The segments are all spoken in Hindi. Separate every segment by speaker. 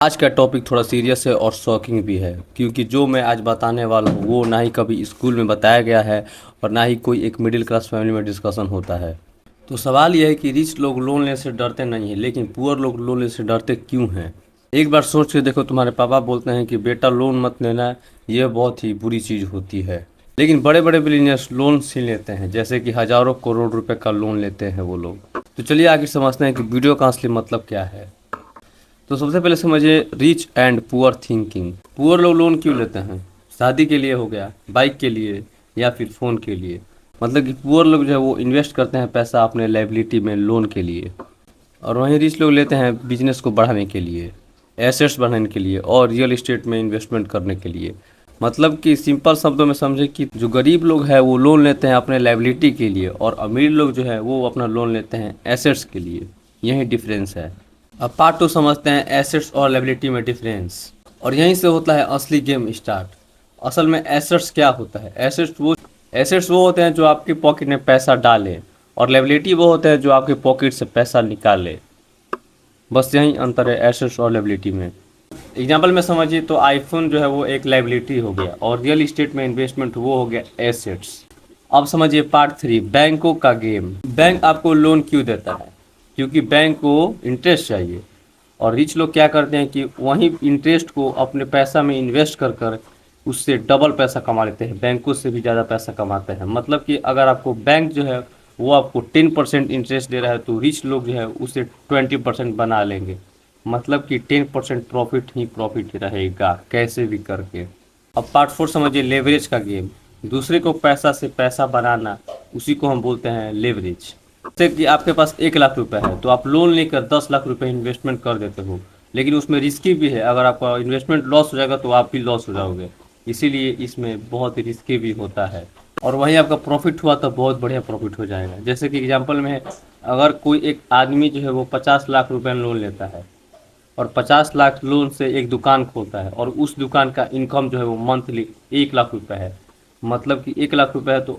Speaker 1: आज का टॉपिक थोड़ा सीरियस है और शॉकिंग भी है, क्योंकि जो मैं आज बताने वाला हूँ वो ना ही कभी स्कूल में बताया गया है और ना ही कोई एक मिडिल क्लास फैमिली में डिस्कशन होता है। तो सवाल यह है कि रिच लोग लोन लेने से डरते नहीं हैं, लेकिन पुअर लोग लोन लेने से डरते क्यों हैं। एक बार सोच के देखो, तुम्हारे पापा बोलते हैं कि बेटा लोन मत लेना, यह बहुत ही बुरी चीज़ होती है। लेकिन बड़े बड़े बिलीनियर्स लोन छीन लेते हैं, जैसे कि हज़ारों करोड़ रुपए का लोन लेते हैं वो लोग। तो चलिए आगे समझते हैं कि वीडियो का असली मतलब क्या है। तो सबसे पहले समझिए rich and poor thinking. Poor लोग लोन क्यों लेते हैं? शादी के लिए हो गया, बाइक के लिए, या फिर फ़ोन के लिए। मतलब कि पुअर लोग जो है वो इन्वेस्ट करते हैं पैसा अपने लाइबिलिटी में लोन के लिए, और वहीं रिच लोग लेते हैं बिजनेस को बढ़ाने के लिए, एसेट्स बढ़ाने के लिए और रियल इस्टेट में इन्वेस्टमेंट करने के लिए। मतलब कि सिंपल शब्दों में समझे कि जो गरीब लोग हैं वो लोन लेते हैं अपने लाइबिलिटी के लिए, और अमीर लोग जो है वो अपना लोन लेते हैं एसेट्स के लिए। यही डिफरेंस है। अब पार्ट 2 समझते हैं एसेट्स और लायबिलिटी में डिफरेंस, और यहीं से होता है असली गेम स्टार्ट। असल में एसेट्स क्या होता है? एसेट्स वो होते हैं जो आपकी पॉकेट में पैसा डाले, और लायबिलिटी वो होते हैं जो आपके पॉकेट से पैसा निकाले। बस यही अंतर है एसेट्स और लायबिलिटी में। एग्जाम्पल में समझिए तो आईफोन जो है वो एक लायबिलिटी हो गया, और रियल इस्टेट में इन्वेस्टमेंट वो हो गया एसेट्स। अब समझिए पार्ट 3 बैंकों का गेम। बैंक आपको लोन क्यों देता है? क्योंकि बैंक को इंटरेस्ट चाहिए, और रिच लोग क्या करते हैं कि वही इंटरेस्ट को अपने पैसा में इन्वेस्ट कर कर उससे डबल पैसा कमा लेते हैं, बैंकों से भी ज़्यादा पैसा कमाते हैं। मतलब कि अगर आपको बैंक जो है वो आपको 10% इंटरेस्ट दे रहा है, तो रिच लोग जो है उसे 20% बना लेंगे। मतलब कि 10% प्रॉफिट ही प्रॉफिट रहेगा कैसे भी करके। अब पार्ट 4 समझिए लेवरेज का गेम। दूसरे को पैसा से पैसा बनाना, उसी को हम बोलते हैं लेवरेज। जैसे कि आपके पास 1 लाख रुपए है, तो आप लोन लेकर 10 लाख रुपए इन्वेस्टमेंट कर देते हो, लेकिन उसमें रिस्की भी है। अगर आपका इन्वेस्टमेंट लॉस हो जाएगा तो आप भी लॉस हो जाओगे, इसीलिए इसमें बहुत रिस्की भी होता है। और वहीं आपका प्रॉफिट हुआ तो बहुत बढ़िया प्रॉफिट हो जाएगा। जैसे कि एग्जाम्पल में अगर कोई एक आदमी जो है वो 50 लाख रुपए लोन लेता है, और 50 लाख लोन से एक दुकान खोलता है, और उस दुकान का इनकम जो है वो मंथली 1 लाख रुपए है। मतलब कि 1 लाख रुपए है, तो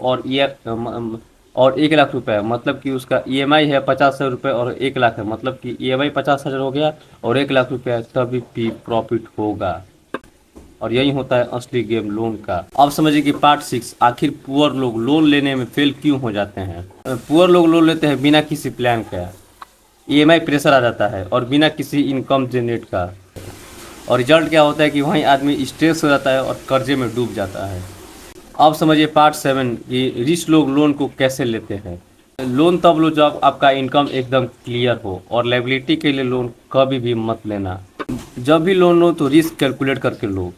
Speaker 1: और 1 लाख रुपए है, मतलब कि उसका ईएमआई है 50,000 रुपये, और 1 लाख है, मतलब कि ईएमआई 50,000 हो गया और 1 लाख रुपये है, तभी भी प्रॉफिट होगा। और यही होता है असली गेम लोन का। अब समझिए कि पार्ट 6 आखिर पुअर लोग लोन लेने में फेल क्यों हो जाते हैं। पुअर लोग लोन लेते हैं बिना किसी प्लान का, ईएमआई प्रेशर आ जाता है और बिना किसी इनकम जनरेट का, और रिजल्ट क्या होता है कि वहीं आदमी स्ट्रेस हो जाता है और कर्जे में डूब जाता है। अब समझिए पार्ट 7 कि रिच लोग लोन को कैसे लेते हैं। लोन तब लो जब आपका इनकम एकदम क्लियर हो, और लायबिलिटी के लिए लोन कभी भी मत लेना। जब भी लोन लो तो रिस्क कैलकुलेट करके लो।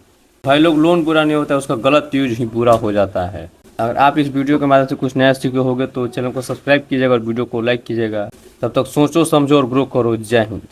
Speaker 1: भाई लोग लोन बुरा नहीं होता है, उसका गलत यूज ही बुरा हो जाता है। अगर आप इस वीडियो के माध्यम से कुछ नया सीखे होगे तो चैनल को सब्सक्राइब कीजिएगा और वीडियो को लाइक कीजिएगा। तब तक सोचो समझो और ग्रो करो। जय हिंद।